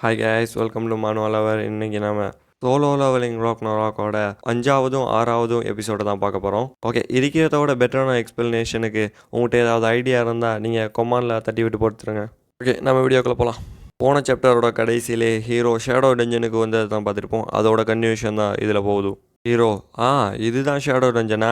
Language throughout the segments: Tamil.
ஹாய் கேஸ், வெல்கம் டு மனு லவர். இன்னைக்கு நம்ம சோலோ லெவலிங் ராக்கோட 5ஆவதும் 6ஆவதும் எபிசோட தான் பார்க்க போகிறோம். ஓகே, இருக்கிறதோட பெட்டரான எக்ஸ்பிளனேஷனுக்கு உங்கள்கிட்ட ஏதாவது ஐடியா இருந்தால் நீங்கள் கொமாண்டில் தட்டி விட்டு போட்டுருங்க. ஓகே, நம்ம வீடியோக்குள்ளே போகலாம். போன சாப்டரோட கடைசியிலே ஹீரோ ஷேடோ டஞ்சனுக்கு வந்தது தான் பார்த்துருப்போம். அதோட கன்டினியூஷன் தான் இதில் போகுது. ஹீரோ இதுதான் ஷேடோ டஞ்சனா?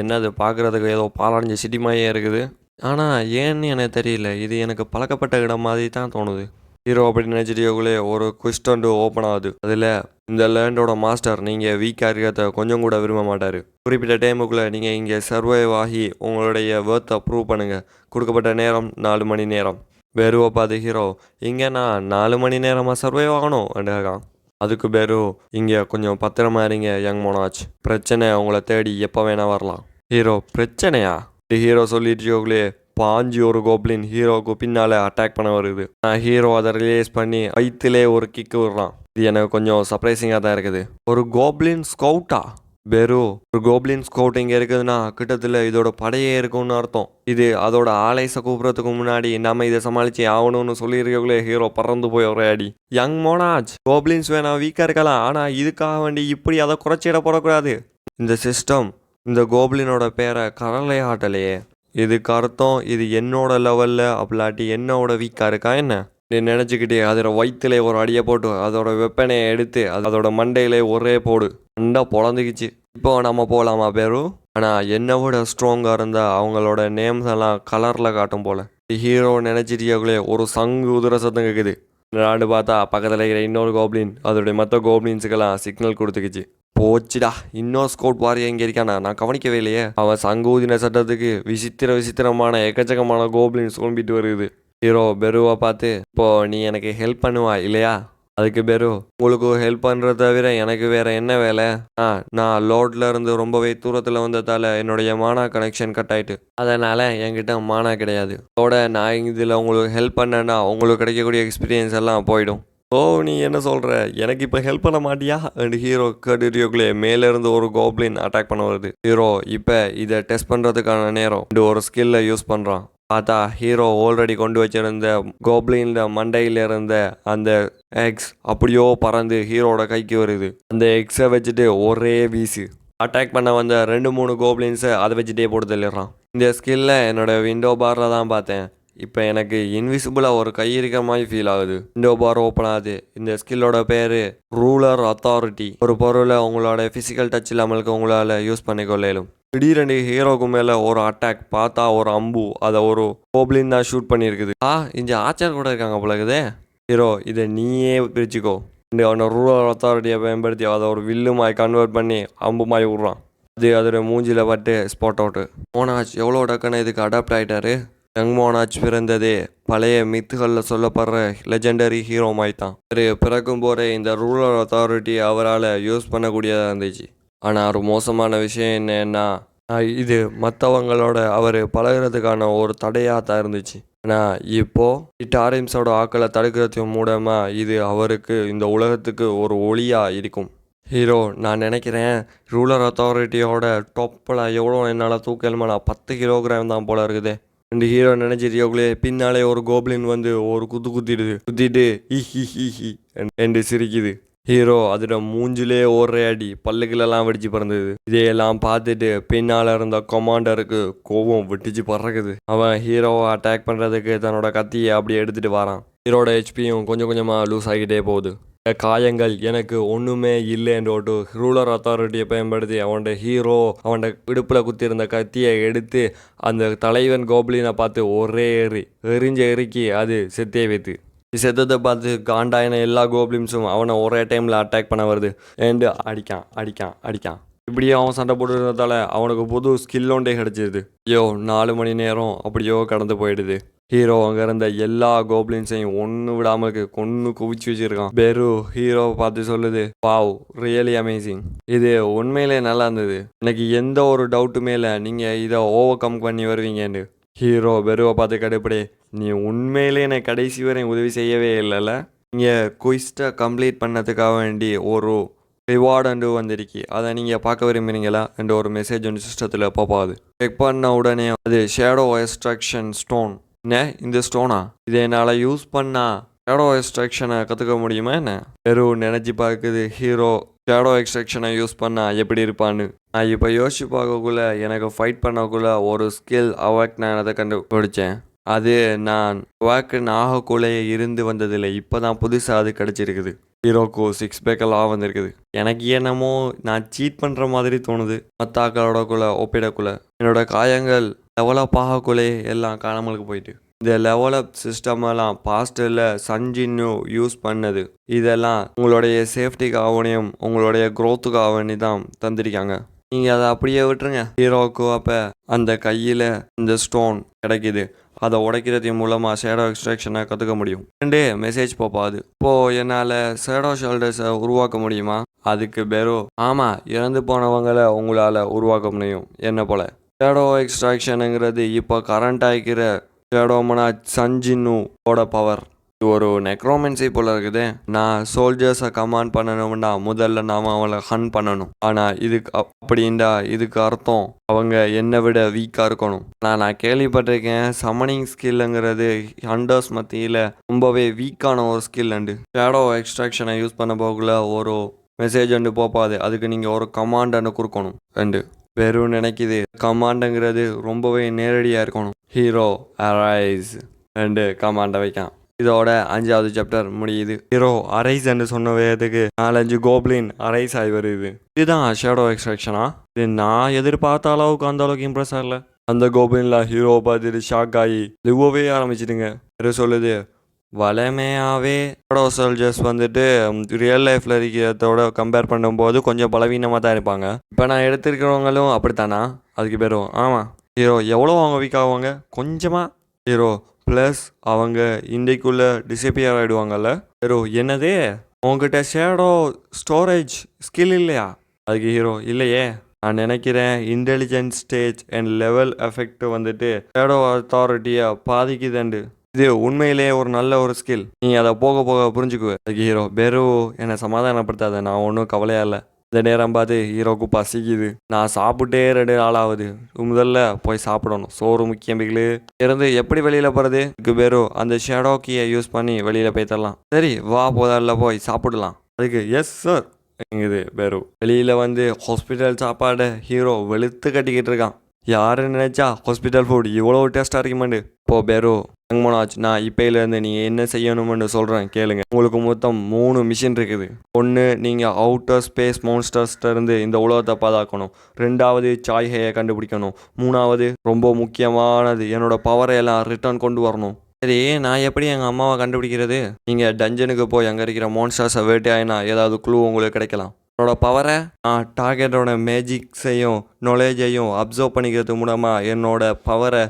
என்னது பார்க்குறதுக்கு ஏதோ பாலடைஞ்ச சிட்டி மாதிரியே இருக்குது. ஆனால் ஏன்னு எனக்கு தெரியல, இது எனக்கு பழக்கப்பட்ட இடம் மாதிரி தான் தோணுது. ஹீரோ அப்படி நினச்சிட்டே ஒரு குவிஸ்ட் வந்து ஓப்பன் ஆகுது. அதில் இந்த லேண்டோட மாஸ்டர் நீங்கள் வீக்காக இருக்கிறத கொஞ்சம் கூட விரும்ப மாட்டார். குறிப்பிட்ட டைமுக்குள்ளே நீங்கள் இங்கே சர்வைவ் ஆகி உங்களுடைய வேர்த்தை ப்ரூவ் பண்ணுங்கள். கொடுக்கப்பட்ட நேரம் 4 மணி நேரம். பெருவை பார்த்து ஹீரோ, இங்கே நான் 4 மணி நேரமாக சர்வைவ் ஆகணும் அப்படின்னா, அதுக்கு பேரு இங்கே கொஞ்சம் பத்திரமா இருங்க யங் மோனாச், பிரச்சனை உங்களை தேடி எப்போ வேணால் வரலாம். ஹீரோ, பிரச்சனையா? ஹீரோ சொல்லிட்டு பாஞ்சு ஒரு கோப்ளின் ஹீரோவுக்கு பின்னால அட்டாக் பண்ண வருது. ஹீரோ அதை ரிலீஸ் பண்ணி வயிற்றுலே ஒரு கிக்கு விடுறான். இது எனக்கு கொஞ்சம் சர்ப்ரைசிங்காக தான் இருக்குது. ஒரு கோப்ளின் ஸ்கவுட்டா? ஒரு கோப்ளின் ஸ்கவுட் இங்கே இருக்குதுன்னா கிட்டத்தில் இதோட படையே இருக்கும்னு அர்த்தம். இது அதோட ஆலைஸை கூப்பிட்றதுக்கு முன்னாடி நம்ம இதை சமாளித்து ஆகணும்னு சொல்லியிருக்கக்குள்ளே ஹீரோ பறந்து போய் ஒரே அடி. யங் மோனாச், கோப்ளின்ஸ் வேணா வீக்காக இருக்கலாம், ஆனால் இதுக்காக வேண்டி இப்படி அதை குறைச்சிட போடக்கூடாது. இந்த சிஸ்டம் இந்த கோப்ளினோட பேரை கடலை ஆட்டலையே. இதுக்கு அர்த்தம் இது என்னோட லெவலில் அப்படிலாட்டி என்னோட வீக்காக இருக்கா என்ன? நீ நினச்சிக்கிட்டே அதோட வயிற்றுல ஒரு அடியை போட்டு அதோட வெப்பனையை எடுத்து அதோட மண்டையிலே ஒரே போடு. மண்டை பொழந்துக்குச்சு. இப்போ நம்ம போகலாமா பேரு? ஆனால் என்னை விட ஸ்ட்ராங்காக இருந்தால் அவங்களோட நேம்ஸ் எல்லாம் கலரில் காட்டும் போல். ஹீரோ நினச்சிட்டியாக்குள்ளே ஒரு சங்கு உதிர சத்தம் கேட்குது. நாடு பார்த்தா பக்கத்தில் இருக்கிற இன்னொரு கோப்ளின் அதோடைய மற்ற கோப்ளின்ஸுக்கெல்லாம் சிக்னல் கொடுத்துக்குச்சு. போச்சுடா, இன்னொரு ஸ்கவுட் வாரியா இங்கே இருக்கானா? நான் கவனிக்கவே இல்லையே. அவன் சங்கூதின சட்டத்துக்கு விசித்திரமான எக்கச்சக்கமான கோப்ளின் சோம்பிட்டு வருது. ஹீரோ பெருவை பார்த்து, இப்போ நீ எனக்கு ஹெல்ப் பண்ணுவா இல்லையா? அதுக்கு பெரு, உங்களுக்கு ஹெல்ப் பண்ணுறத தவிர எனக்கு வேற என்ன வேலை? நான் லோட்ல இருந்து ரொம்பவே தூரத்தில் வந்ததால என்னுடைய மானா கனெக்ஷன் கட் ஆயிட்டு, அதனால என்கிட்ட மானா கிடையாது. அதோட நான் இதில் உங்களுக்கு ஹெல்ப் பண்ணேன்னா உங்களுக்கு கிடைக்கக்கூடிய எக்ஸ்பீரியன்ஸ் எல்லாம் போயிடும். ஓ, நீ என்ன சொல்கிற? எனக்கு இப்போ ஹெல்ப் பண்ண மாட்டியா? அண்ட் ஹீரோ கேட்டுக்குள்ளே மேலேருந்து ஒரு கோப்ளின் அட்டாக் பண்ண வருது. ஹீரோ இப்போ இதை டெஸ்ட் பண்ணுறதுக்கான நேரம் ஒரு ஸ்கில்லை யூஸ் பண்ணுறான். பார்த்தா ஹீரோ ஆல்ரெடி கொண்டு வச்சிருந்த கோப்ளின் மண்டையில் இருந்த அந்த எக்ஸ் அப்படியோ பறந்து ஹீரோட கைக்கு வருது. அந்த எக்ஸை வச்சுட்டு ஒரே வீசு அட்டாக் பண்ண வந்த 2-3 கோப்ளின்ஸை அதை வச்சுட்டே போட்டு தள்ளிடுறான். இந்த ஸ்கில்லை என்னோட விண்டோ பாரில் தான் பார்த்தேன். இப்போ எனக்கு இன்விசிபிளாக ஒரு கை இருக்கிற மாதிரி ஃபீல் ஆகுது. விண்டோ பார் ஓப்பன் ஆகுது. இந்த ஸ்கில்லோட பேர் ரூலர் அத்தாரிட்டி. ஒரு பொருளை உங்களோட ஃபிசிக்கல் டச் இல்லாமலுக்கு உங்களால் யூஸ் பண்ணிக்கொள்ளும். திடீரெண்டு ஹீரோக்கு மேலே ஒரு அட்டாக். பார்த்தா ஒரு அம்பு அதை ஒரு கோப்ளின் தான் ஷூட் பண்ணியிருக்குது. இங்கே ஆச்சர் கூட இருக்காங்க போல இருக்குதே. ஹீரோ, இதை நீயே பிரிச்சுக்கோ. அவனை ரூலர் அத்தாரிட்டியை பயன்படுத்தி அதை ஒரு வில்லு மாதிரி கன்வெர்ட் பண்ணி அம்பு மாதிரி விட்றான். அதோட மூஞ்சியில் பட்டு ஸ்பாட் அவுட்டு. மோனாச் எவ்வளோ டக்குன்னு இதுக்கு அடாப்ட் ஆகிட்டாரு. யங் மோனாச் பிறந்ததே பழைய மித்துகளில் சொல்லப்படுற லெஜெண்டரி ஹீரோ மாதிரி தான். பிறக்கும் போதே இந்த ரூரல் அத்தாரிட்டி அவரால் யூஸ் பண்ணக்கூடியதாக இருந்துச்சு. ஆனால் ஒரு மோசமான விஷயம் என்னன்னா, இது மற்றவங்களோட அவர் பழகிறதுக்கான ஒரு தடையாக தான் இருந்துச்சு. ஆனால் இப்போது டாரிம்ஸோட ஆக்களை தடுக்கிறது மூலமாக இது அவருக்கு இந்த உலகத்துக்கு ஒரு ஒளியாக இருக்கும். ஹீரோ, நான் நினைக்கிறேன் ரூலர் அத்தாரிட்டியோட டொப்பில் எவ்வளோ என்னால் தூக்கலுமா, நான் 10 கிலோகிராம் தான் போல இருக்குது. ரெண்டு ஹீரோ நினைச்சிட்டியோக்குள்ளே பின்னாலே ஒரு கோப்ளின் வந்து ஒரு குத்திட்டு ஹி என்று சிரிக்குது. ஹீரோ அதோட மூஞ்சிலே ஒரே அடி, பல்லுகளெல்லாம் வெடிச்சு பறந்தது. இதையெல்லாம் பார்த்துட்டு பின்னால் இருந்த கமாண்டருக்கு கோபம் வெட்டிச்சு பறக்குது. அவன் ஹீரோவை அட்டாக் பண்ணுறதுக்கு தன்னோட கத்தியை அப்படியே எடுத்துகிட்டு வரான். ஹீரோட ஹெச்பியும் கொஞ்சம் கொஞ்சமாக லூஸ் ஆகிட்டே போகுது. காயங்கள் எனக்கு ஒன்றுமே இல்லைன்றோட்டு ரூலர் அத்தாரிட்டியை பயன்படுத்தி அவனோட இடுப்பில் குத்திருந்த கத்தியை எடுத்து அந்த தலைவன் கோப்ளினை பார்த்து ஒரே எரிக்கி அது செத்தே வைத்து. செத்ததை பார்த்து காண்டாயின எல்லா கோப்ளின்ஸும் அவனை ஒரே டைமில் அட்டாக் பண்ண வருது. ஏண்டு அடிக்கான். இப்படியே அவன் சண்டை போட்டுருந்ததால அவனுக்கு புது ஸ்கில் ஒன்றே கிடச்சிருது. 4 மணி நேரம் அப்படியோ கடந்து போயிடுது. ஹீரோ அங்கே இருந்த எல்லா கோப்ளின்ஸையும் ஒன்று விடாமலுக்கு கொன்று குவிச்சு வச்சிருக்கான். பெரு ஹீரோவை பார்த்து சொல்லுது, வாவ், ரியலி அமேசிங். இது உண்மையிலே நல்லா இருந்தது. எனக்கு எந்த ஒரு டவுட்டுமே இல்லை நீங்கள் இதை ஓவர் கம் பண்ணி வருவீங்கன்னு. ஹீரோ பெருவை பார்த்து கடுப்படே, நீ உண்மையிலே எனக்கு கடைசி வரை உதவி செய்யவே இல்லைல்ல. நீங்கள் குயிஸ்ட்டை கம்ப்ளீட் பண்ணதுக்காக வேண்டி ஒரு ரிவார்டு அண்டு வந்திருக்கு, அதை நீங்கள் பார்க்க விரும்புகிறீங்களா என்ற ஒரு மெசேஜ் ஒன்று சிஸ்டத்தில் போகாது. செக் பண்ண உடனே அது ஷேடோ எக்ஸ்ட்ராக்ஷன் ஸ்டோன். இந்த ஸ்டோனா? இதை என்னால் யூஸ் பண்ணால் ஷேடோ எக்ஸ்ட்ராக்ஷனை கற்றுக்க முடியுமா என்ன? வெறும் நினச்சி பார்க்குது ஹீரோ ஷேடோ எக்ஸ்ட்ராக்ஷனை யூஸ் பண்ணால் எப்படி இருப்பான்னு. நான் இப்போ யோசிச்சு பார்க்கக்குள்ள எனக்கு ஃபைட் பண்ணக்குள்ள ஒரு ஸ்கில் அவாக்னதை கண்டுபிடிச்சேன். அது நான் அவாக்கன் ஆகக்குள்ளேயே இருந்து வந்ததில்லை, இப்போ தான் புதுசாக அது கிடச்சிருக்குது. ஹீரோக்கு 6 பேக்கெல்லாம் வந்திருக்குது. எனக்கு என்னமோ நான் சீட் பண்ணுற மாதிரி தோணுது. மற்ற ஆக்களோடக்குள்ள ஒப்பிடக்குள்ள என்னோட காயங்கள் டெவலப் ஆகக்குள்ளே எல்லாம் காணாமலுக்கு போயிட்டு. இந்த லெவலப் சிஸ்டம் எல்லாம் பாஸ்டில் சன்ஜின்னு யூஸ் பண்ணது. இதெல்லாம் உங்களுடைய சேஃப்டிக்காகவனையும் உங்களுடைய க்ரோத்துக்காகவனி தான் தந்திருக்காங்க. நீங்கள் அதை அப்படியே விட்டுருங்க. ஹீரோக்கு அப்போ அந்த கையில் இந்த ஸ்டோன் கிடைக்கிது. அதை உடைக்கிறது மூலமாக ஷேடோ எக்ஸ்ட்ராக்ஷனை கற்றுக்க முடியும். 2 மெசேஜ் போப்பாது. இப்போது என்னால் ஷேடோ ஷோல்டர்ஸை உருவாக்க முடியுமா? அதுக்கு வெறும் ஆமாம், இறந்து போனவங்களை உங்களால் உருவாக்க முடியும் என்ன போல். ஷேடோ எக்ஸ்ட்ராக்ஷனுங்கிறது இப்போ கரண்ட் ஆகிக்கிற ஷேடோமனா சன்ஜின்னோட பவர். இது ஒரு நெக்ரோமென்சி போல் இருக்குது. நான் சோல்ஜர்ஸை கமாண்ட் பண்ணணும்னா முதல்ல நாம் அவளை ஹன் பண்ணணும். ஆனால் இதுக்கு அப்படின்டா இதுக்கு அர்த்தம் அவங்க என்னை விட வீக்காக இருக்கணும். நான் கேள்விப்பட்டிருக்கேன் சமனிங் ஸ்கில்லுங்கிறது ஹண்டர்ஸ் மத்தியில் ரொம்பவே வீக்கான ஒரு ஸ்கில் அண்டு. ஷேடோ எக்ஸ்ட்ராக்ஷனை யூஸ் பண்ண போகல ஒரு மெசேஜ் அண்டு போப்பாது. அதுக்கு நீங்கள் ஒரு கமாண்ட் அண்டு கொடுக்கணும். அண்டு வெறும் நினைக்கிது கமாண்டுங்கிறது ரொம்பவே நேரடியாக இருக்கணும். ஹீரோ அரைஸ் அண்டு கமாண்டை வைக்கான். இதோட 5வது சாப்டர் முடியுது. ஹீரோ அரைஸ் என்று சொன்ன வேதத்துக்கு 4-5 கோப்ளின் அரைஸ் ஆகி வருது. இதுதான் ஷேடோ எக்ஸ்ட்ராக்ஷனா? இது நான் எதிர்பார்த்த அளவுக்கு அந்த அளவுக்கு இம்ப்ரெஸ் ஆகல. அந்த கோப்ளின்ல ஹீரோ பார்த்துட்டு ஷாக் ஆகி லிவ்வே ஆரம்பிச்சிடுங்க. சொல்லுது வளமையாகவே ஷேடோ சோல்ஜர்ஸ் வந்துட்டு ரியல் லைஃப்பில் இருக்கிறதோட கம்பேர் பண்ணும்போது கொஞ்சம் பலவீனமாக தான் இருப்பாங்க. இப்போ நான் எடுத்துருக்கிறவங்களும் அப்படித்தானா? அதுக்கு பேரும் ஆமாம். ஹீரோ எவ்வளோ அவங்க வீக் ஆகுவாங்க? கொஞ்சமாக. ஹீரோ ப்ளஸ் அவங்க இன்றைக்குள்ளே டிசப்பியர் ஆகிடுவாங்கல்ல. ஹீரோ என்னதே உங்ககிட்ட ஷேடோ ஸ்டோரேஜ் ஸ்கில் இல்லையா? அதுக்கு ஹீரோ இல்லையே, நான் நினைக்கிறேன் intelligence stage and level effect வந்துட்டு ஷேடோ அத்தாரிட்டியை பாதிக்குதுண்டு. இது உண்மையிலேயே ஒரு நல்ல ஒரு ஸ்கில். நீ அதை போக போக புரிஞ்சுக்குவேன். அதுக்கு ஹீரோ என்னை சமாதானப்படுத்தாத, நான் ஒன்றும் கவலையாக இல்லை. இந்த நேரம் பார்த்து ஹீரோக்கு பசிக்குது. நான் சாப்பிட்டே 2 நாள் ஆகுது. முதல்ல போய் சாப்பிடணும். சோறு முக்கியம். பிகிலு இருந்து எப்படி வெளியில் போகிறது? இதுக்கு அந்த ஷேடோ கீயை யூஸ் பண்ணி வெளியில் போய் தரலாம். சரி வா போதால போய் சாப்பிடலாம். அதுக்கு எஸ் சார் எங்குது வெளியில் வந்து ஹாஸ்பிட்டல் சாப்பாடு ஹீரோ வெளுத்து கட்டிக்கிட்டு இருக்கான். யாருன்னு நினச்சா ஹாஸ்பிட்டல் ஃபுட் இவ்வளோ டேஸ்ட்டாக இருக்குமாண்டு. இப்போ மோனாஜ் நான் இப்போலேருந்து நீங்கள் என்ன செய்யணும்னு சொல்கிறேன் கேளுங்க. உங்களுக்கு மொத்தம் 3 மிஷின் இருக்குது. ஒன்று நீங்கள் அவுட்டர் ஸ்பேஸ் மான்ஸ்டர்ஸ்லேருந்து இந்த உலகத்தை பாதுகாக்கணும். 2வது சாய்ஹையை கண்டுபிடிக்கணும். 3வது ரொம்ப முக்கியமானது என்னோட பவரை எல்லாம் ரிட்டர்ன் கொண்டு வரணும். சரி நான் எப்படி எங்கள் அம்மாவை கண்டுபிடிக்கிறது? நீங்கள் டஞ்சனுக்கு போய் அங்கே இருக்கிற மான்ஸ்டர்ஸை வேட்டையாயினா ஏதாவது க்ளூ உங்களுக்கு கிடைக்கலாம். என்னோட பவரை டார்கெட்டோட மேஜிக்ஸையும் நாலேஜையும் அப்சர்வ் பண்ணிக்கிறது மூலமாக என்னோட பவரை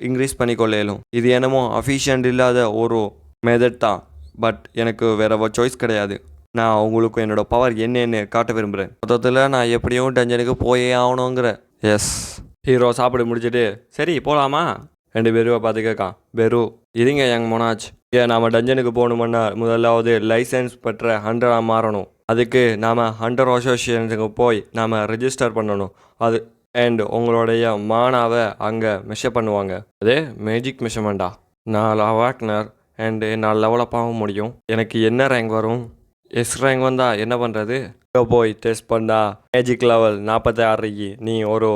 இன்க்ரீஸ் பண்ணிக்கொள்ளும். இது என்னமோ அஃபிஷியன்ட் இல்லாத ஒரு மெத்தட் தான். பட் எனக்கு வேற சாய்ஸ் கிடையாது. நான் உங்களுக்கு என்னோட பவர் என்னன்னு காட்ட விரும்புகிறேன். மொத்தத்தில் நான் எப்படியும் டஞ்சனுக்கு போயே ஆகணுங்கிற. எஸ். ஹீரோ சாப்பிட முடிச்சுட்டு சரி போகலாமா 2 பேரும் பார்த்து கேட்கான். இருங்க யங் மோனாஜ், நாம் டஞ்சனுக்கு போகணுமுன்னா முதலாவது லைசன்ஸ் பெற்ற ஹண்டராக மாறணும். அதுக்கு நாம் ஹண்டர் அசோசியேஷனுக்கு போய் நாம் ரெஜிஸ்டர் பண்ணணும். அது அண்ட் உங்களுடைய மானாவை அங்கே மெஷர் பண்ணுவாங்க. அதே மேஜிக் மெஷர்மெண்ட்டா? நான் அவாக்னர் அண்டு நான் லெவலப் ஆக முடியும். எனக்கு என்ன ரேங்க் வரும்? எஸ் ரேங்க் வந்தால் என்ன பண்ணுறது? போய் டெஸ்ட் பண்ணா மேஜிக் லெவல் 46 நீ ஒரு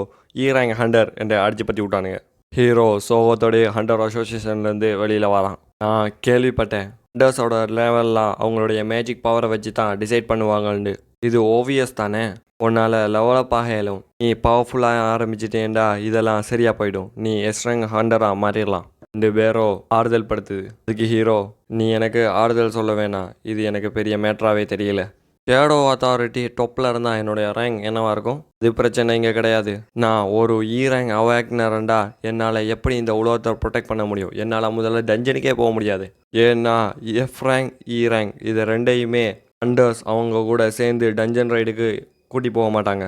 ரேங்க் ஹண்டர் என்று அடிச்சு பற்றி விட்டானுங்க. ஹீரோ சோகத்தோடைய ஹண்டர் அசோசியேஷன்லேருந்து வெளியில் வரான். நான் கேள்விப்பட்டேன் ஹண்டர்ஸோட லெவல்லாம் அவங்களுடைய மேஜிக் பவரை வச்சு தான் டிசைட் பண்ணுவாங்கன்னு. இது ஓவியஸ் தானே? உன்னால் லெவலப் ஆகலும் நீ பவர்ஃபுல்லாக ஆரம்பிச்சிட்டேன்டா இதெல்லாம் சரியாக போயிடும். நீ எஸ்ட்ரங் ஹண்டராக மாறிடலாம். 2 பேரும் ஆறுதல் படுத்துது. அதுக்கு ஹீரோ நீ எனக்கு ஆறுதல் சொல்ல வேணாம், இது எனக்கு பெரிய மேட்ராகவே தெரியல. ஷேடோ அத்தாரிட்டி டொப்பில் இருந்தால் என்னுடைய ரேங்க் என்னவாக இருக்கும்? இது பிரச்சனை இங்கே கிடையாது. நான் ஒரு ரேங்க் அவாக்னரண்டா என்னால் எப்படி இந்த உலகத்தை ப்ரொடெக்ட் பண்ண முடியும்? என்னால் முதல்ல டஞ்சனுக்கே போக முடியாது. ஏன்னா எஃப் ரேங்க் ரேங்க் இது 2யுமே ஹண்டர்ஸ் அவங்க கூட சேர்ந்து டஞ்சன் ரைடுக்கு கூட்டி போக மாட்டாங்க.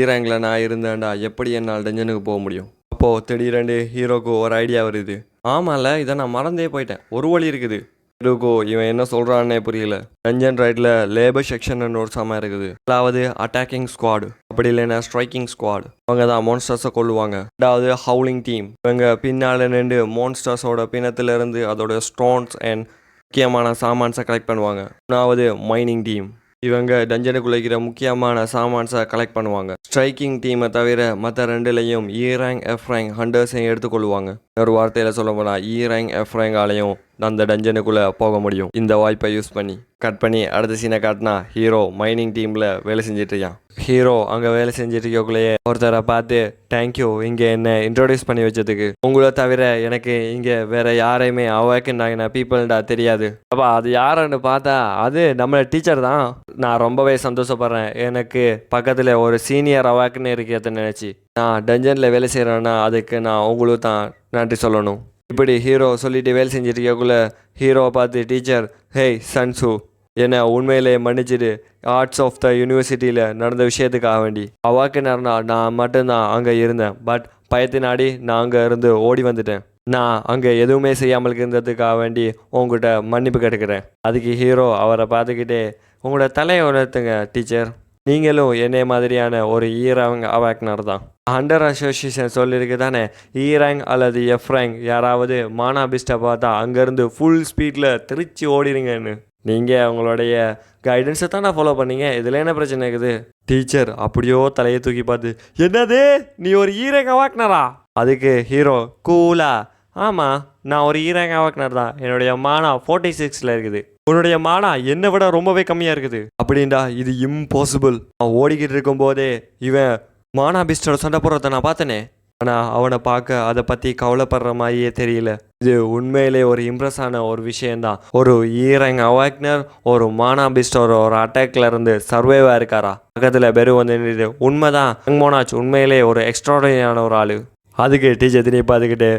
ரேங்கில் நான் இருந்தேன்டா எப்படி என்னால் டஞ்சனுக்கு போக முடியும்? அப்போது திடீரெண்டு ஹீரோக்கு ஒரு ஐடியா வருது. ஆமாம்ல, இதை நான் மறந்தே போயிட்டேன். ஒரு வழி இருக்குது. ஹீரோக்கோ இவன் என்ன சொல்கிறான்னே புரியல. டஞ்சன் ரைடில் லேபர் செக்ஷன் ஒரு சமயம் இருக்குது. அதாவது அட்டாக்கிங் ஸ்குவாடு, அப்படி இல்லைன்னா ஸ்ட்ரைக்கிங் ஸ்குவாடு. அவங்க தான் மான்ஸ்டர்ஸை கொள்ளுவாங்க. 2வது ஹவுலிங் டீம், இவங்க பின்னால் நின்று மான்ஸ்டர்ஸோட பிணத்திலிருந்து அதோட ஸ்டோன்ஸ் அண்ட் முக்கியமான சாமான்ஸை கலெக்ட் பண்ணுவாங்க. 3வது மைனிங் டீம். இவங்க டஞ்சனுக்குள்ள இருக்கிற முக்கியமான சாமான்ஸை கலெக்ட் பண்ணுவாங்க. ஸ்ட்ரைக்கிங் டீமை தவிர மற்ற 2லையும் E ரேங்க் F ரேங்க் ஹண்டர்ஸையும் எடுத்துக்கொள்வாங்க. ஒரு வார்த்தையில் சொல்ல போனால் E ரேங்க் F ரேங்காலையும் அந்த டஞ்சனுக்குள்ளே போக முடியும். இந்த வாய்ப்பை யூஸ் பண்ணி கட் பண்ணி அடுத்த சீனை காட்டினா ஹீரோ மைனிங் டீமில் வேலை செஞ்சுட்டு இருக்கான். ஹீரோ அங்கே வேலை செஞ்சுட்டு இருக்கக்குள்ளேயே ஒருத்தரை பார்த்து தேங்க்யூ இங்கே என்ன இன்ட்ரோடியூஸ் பண்ணி வச்சதுக்கு. உங்களை தவிர எனக்கு இங்கே வேற யாரையுமே அவாக்குண்டாங்க பீப்புள்டா தெரியாது. அப்பா அது யாருன்னு பார்த்தா அது நம்ம டீச்சர் தான். நான் ரொம்பவே சந்தோஷப்படுறேன். எனக்கு பக்கத்தில் ஒரு சீனியர் அவாக்குன்னு இருக்கிறத நினச்சி. நான் டஞ்சனில் வேலை செய்கிறேன்னா அதுக்கு நான் உங்களுக்கு தான் நன்றி சொல்லணும். இப்படி ஹீரோ சொல்லிட்டு வேலை செஞ்சுட்டு இருக்கக்குள்ள ஹீரோவை பார்த்து டீச்சர் ஹேய் சன்சு என்னை உண்மையிலே மன்னிச்சிடு. ஆர்ட்ஸ் ஆஃப் த யூனிவர்சிட்டியில் நடந்த விஷயத்துக்காக வேண்டி அவாக்கு நேரம்னா நான் மட்டும்தான் அங்கே இருந்தேன். பட் பயத்தினாடி நான் அங்கே இருந்து ஓடி வந்துட்டேன். நான் அங்கே எதுவுமே செய்யாமல் இருந்ததுக்காக வேண்டி உங்ககிட்ட மன்னிப்பு கேட்டுக்கிறேன். அதுக்கு ஹீரோ அவரை பார்த்துக்கிட்டே உங்களோட தலையை உணர்த்துங்க டீச்சர். நீங்களும் என்னை மாதிரியான ஒரு E ரேங்க் அவாக்னர் தான். ஹண்டர் அசோசியேஷன் சொல்லியிருக்கு தானே E ரேங்க் அல்லது F ரேங்க் யாராவது மானா பிஸ்ட்டை பார்த்தா அங்கேருந்து ஃபுல் ஸ்பீடில் திருச்சி ஓடிடுங்கன்னு. நீங்கள் அவங்களுடைய கைடன்ஸை தான் நான் ஃபாலோ பண்ணீங்க. இதில் என்ன பிரச்சனை இருக்குது? டீச்சர் அப்படியோ தலையை தூக்கி பார்த்து என்னது நீ ஒரு E ரேங்க் அவாக்னரா? அதுக்கு ஹீரோ கூலா ஆமாம் நான் ஒரு E ரேங்க் அவாக்னர் தான். என்னுடைய மானா 46ல் இருக்குது. உன்னுடைய மானா என்னை விட ரொம்பவே கம்மியாக இருக்குது. அப்படின்டா இது இம்பாசிபிள். அவன் ஓடிக்கிட்டு இருக்கும்போதே இவன் மானா பிஸ்டோட சண்டை போடுறத நான் பார்த்தனே. ஆனால் அவனை பார்க்க அதை பற்றி கவலைப்படுற மாதிரியே தெரியல. இது உண்மையிலே ஒரு இம்ப்ரெஸ்ஸான ஒரு விஷயந்தான். ஒரு E ரேங்க் அவாக்னர் ஒரு மானா பிஸ்டோட ஒரு அட்டாக்ல இருந்து சர்வைவாக இருக்காரா? பக்கத்தில் பெரு வந்து நின்றுது. உண்மைதான் மோனாச் உண்மையிலே ஒரு எக்ஸ்ட்ராடனரியான ஒரு ஆள். அதுக்கு டீச்சர் திரும்பி பார்த்துக்கிட்டு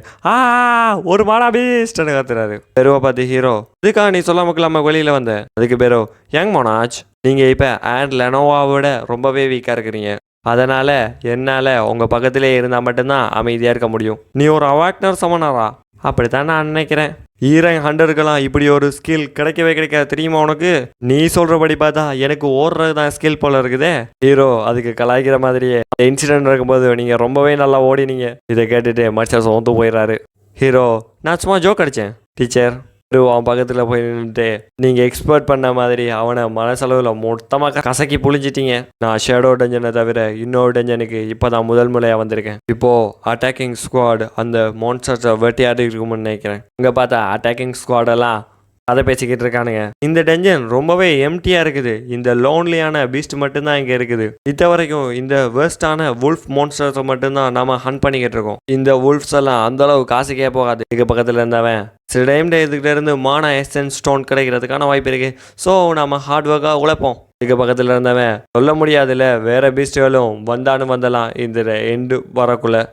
ஒரு மானா பீஸ்ட்னு கத்துறாரு. பெருவை பார்த்து ஹீரோ இதுக்காக நீ சொல்லாமக்கலாம வெளியில் வந்த. அதுக்கு பெரு யங் மோனாச் நீங்கள் இப்போ அண்ட் லெனோவாவோட ரொம்பவே வீக்காக இருக்கிறீங்க. அதனால் என்னால் உங்கள் பக்கத்திலே இருந்தால் மட்டும்தான் அமைதியாக இருக்க முடியும். நீ ஒரு அவாக்னர் சமனாரா? அப்படித்தான் நான் நினைக்கிறேன். E ரேங்க் ஹண்டருக்கெல்லாம் இப்படி ஒரு ஸ்கில் கிடைக்கவே கிடைக்காது தெரியுமா உனக்கு? நீ சொல்கிறபடி பார்த்தா எனக்கு ஓடுறது தான் ஸ்கில் போல இருக்குதே. ஹீரோ அதுக்கு கலாய்க்கிற மாதிரியே இன்சிடென்ட் இருக்கும்போது நீங்கள் ரொம்பவே நல்லா ஓடினீங்க. இதை கேட்டுட்டு மச்சா சோந்து போயிடுறாரு. ஹீரோ நான் சும்மா ஜோக் அடித்தேன் டீச்சர். அவன் பக்கத்தில் போய் நின்றுட்டு நீங்கள் எக்ஸ்பெக்ட் பண்ண மாதிரி அவனை மனசளவில் மொத்தமாக கசக்கி புழிஞ்சிட்டீங்க. நான் ஷேடோ டஞ்சனை தவிர இன்னொரு டஞ்சனுக்கு இப்போ தான் முதல் முறையாக வந்திருக்கேன். இப்போது அட்டாக்கிங் ஸ்குவாட் அந்த மான்ஸ்டர்ஸை வெட்டியாடி இருக்கும்னு நினைக்கிறேன். இங்கே பார்த்தா அட்டாக்கிங் ஸ்குவாடெல்லாம் அதை பேசிக்கிட்டு இருக்கானுங்க. இந்த டஞ்சன் ரொம்பவே எம்டியாக இருக்குது. இந்த லோன்லியான பீஸ்ட் மட்டும்தான் இங்கே இருக்குது. இது வரைக்கும் இந்த வேர்ஸ்டான வுல்ஃப் மான்ஸ்டர்ஸை மட்டும்தான் நம்ம ஹண்ட் பண்ணிக்கிட்டு இருக்கோம். இந்த வுல்ஃப்ஸ் எல்லாம் அந்தளவு காசுக்கே போகாது. இதுக்கு பக்கத்தில் இருந்தவன் சில டைம் இதுக்கிட்ட இருந்து மானா எசன்ஸ் ஸ்டோன் கிடைக்கிறதுக்கான வாய்ப்பு இருக்கு. ஸோ நம்ம ஹார்ட் ஒர்க்காக உழைப்போம். இதுக்கு பக்கத்தில் இருந்தவன் சொல்ல முடியாதுல்ல வேற பீஸ்டுகளும் வந்தானு வந்தலாம் இந்த எண்டு வரக்குள்ள.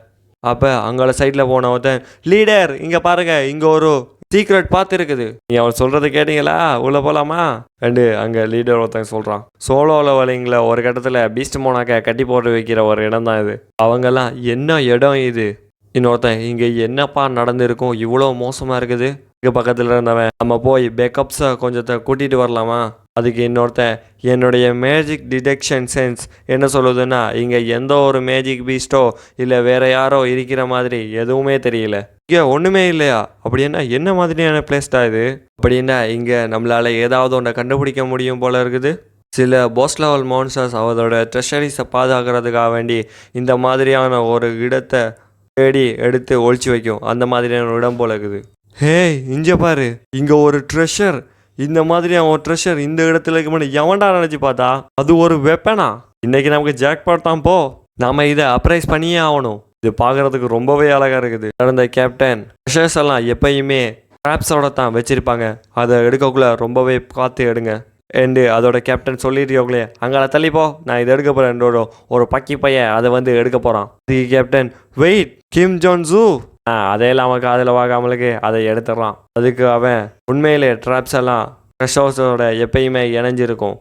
அப்போ அங்கே சைடில் போனவன் லீடர் இங்கே பாருங்க இங்கே ஒரு சீக்ரெட் பார்த்து இருக்குது. நீ அவன் சொல்கிறத கேட்டீங்களா? உள்ள போகலாமா? அங்கே லீடர் ஒருத்தங்க சொல்கிறான். சோலோ லெவலிங்கில் ஒரு கட்டத்தில் பீஸ்ட் மோனாக்க கட்டி போட்டு வைக்கிற ஒரு இடம் தான் இது. அவங்கெல்லாம் என்ன இடம் இது? இன்னொருத்தன் இங்கே என்னப்பா நடந்திருக்கும் இவ்வளோ மோசமாக இருக்குது. இங்கே பக்கத்தில் இருந்தவன் நம்ம போய் பேக்கப்ஸை கொஞ்சத்தை கூட்டிகிட்டு வரலாமா? அதுக்கு இன்னொருத்தன் என்னுடைய மேஜிக் டிடெக்ஷன் சென்ஸ் என்ன சொல்லுதுன்னா இங்கே எந்த ஒரு மேஜிக் பீஸ்டோ இல்லை வேற யாரோ இருக்கிற மாதிரி எதுவுமே தெரியல. இங்கே ஒன்றுமே இல்லையா? அப்படின்னா என்ன மாதிரியான பிளேஸ்டா இது? அப்படின்னா இங்கே நம்மளால் ஏதாவது ஒன்றை கண்டுபிடிக்க முடியும் போல இருக்குது. சில பாஸ் லெவல் மான்ஸ்டர்ஸ் அவரோட ட்ரெஷரிஸை பாதுகாக்கிறதுக்காக வேண்டி இந்த மாதிரியான ஒரு இடத்தை தேடி எடுத்து ஒழிச்சு வைக்கும். அந்த மாதிரியான ஒரு இடம் போல இருக்குது. ஹே இங்கே பாரு இங்கே ஒரு ட்ரெஷர். இந்த மாதிரியான ஒரு ட்ரெஷர் இந்த இடத்துல இருக்க எவன்டா நினச்சி பார்த்தா அது ஒரு வெப்பனா. இன்னைக்கு நமக்கு ஜாக்பாட் தான் போ. நாம இதை அப்ரைஸ் பண்ணியே ஆகணும். இது பார்க்குறதுக்கு ரொம்பவே அழகாக இருக்குது. நடந்த கேப்டன் ட்ரெஷர்ஸ் எல்லாம் எப்பயுமே ட்ராப்ஸோட தான் வச்சுருப்பாங்க. அதை எடுக்கக்குள்ள ரொம்பவே பார்த்து எடுங்க. அதோட கேப்டன் சொல்லிடுறீங்களே அங்கே தள்ளிப்போ நான் இதை எடுக்க போகிறேன். ஒரு பக்கி பையன் அதை எடுக்க போகிறான். அதுக்கு கேப்டன் வெயிட் கிம் ஜோன் ஜூ அதையெல்லாம் அவன் காதில் வாங்காமலுக்கு அதை எடுத்துடுறான். அதுக்கு அவன் உண்மையிலே ட்ராப்ஸ் எல்லாம் ட்ரெஷர்ஸோட எப்பயுமே இணைஞ்சிருக்கும்.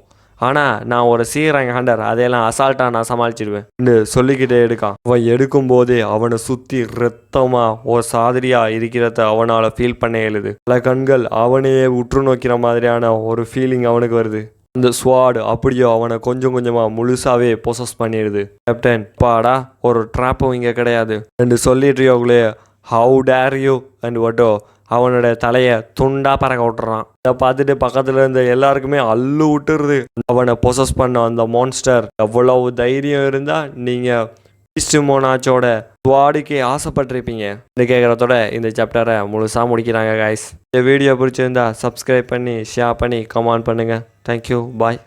ஆனால் நான் ஒரு C ரேங்க் ஹண்டர் அதையெல்லாம் அசால்ட்டாக நான் சமாளிச்சிடுவேன் சொல்லிக்கிட்டே எடுக்கான். அவன் எடுக்கும்போதே அவனை சுற்றி ரத்தமாக ஒரு சாதிரியாக இருக்கிறத அவனால் ஃபீல் பண்ண எழுது. பல கண்கள் அவனையே உற்று நோக்கிற மாதிரியான ஒரு ஃபீலிங் அவனுக்கு வருது. அந்த ஸ்வாட் அப்படியோ அவனை கொஞ்சம் கொஞ்சமாக முழுசாவே பொசஸ் பண்ணிடுது. கேப்டன் பாடா ஒரு ட்ராப்பும் இங்கே கிடையாது என்று சொல்லிடுறியோங்களே. ஹவு டேர் யூ அண்ட் வட்டோ அவனோட தலையை துண்டாக பறக்க விட்டுறான். இதை பார்த்துட்டு பக்கத்தில் இருந்த எல்லாருக்குமே அல்லு விட்டுருது. அவனை பொசஸ் பண்ண அந்த மான்ஸ்டர் எவ்வளவு தைரியம் இருந்தால் நீங்கள் பீஸ்ட் மோனாச்சோட ஸ்குவாடுக்கே ஆசைப்பட்டிருப்பீங்க. இது கேட்குறதோட இந்த சாப்டரை முழுசாக முடிக்கிறாங்க கைஸ். இந்த வீடியோ பிடிச்சிருந்தா சப்ஸ்கிரைப் பண்ணி ஷேர் பண்ணி கமெண்ட் பண்ணுங்கள். தேங்க்யூ, பாய்.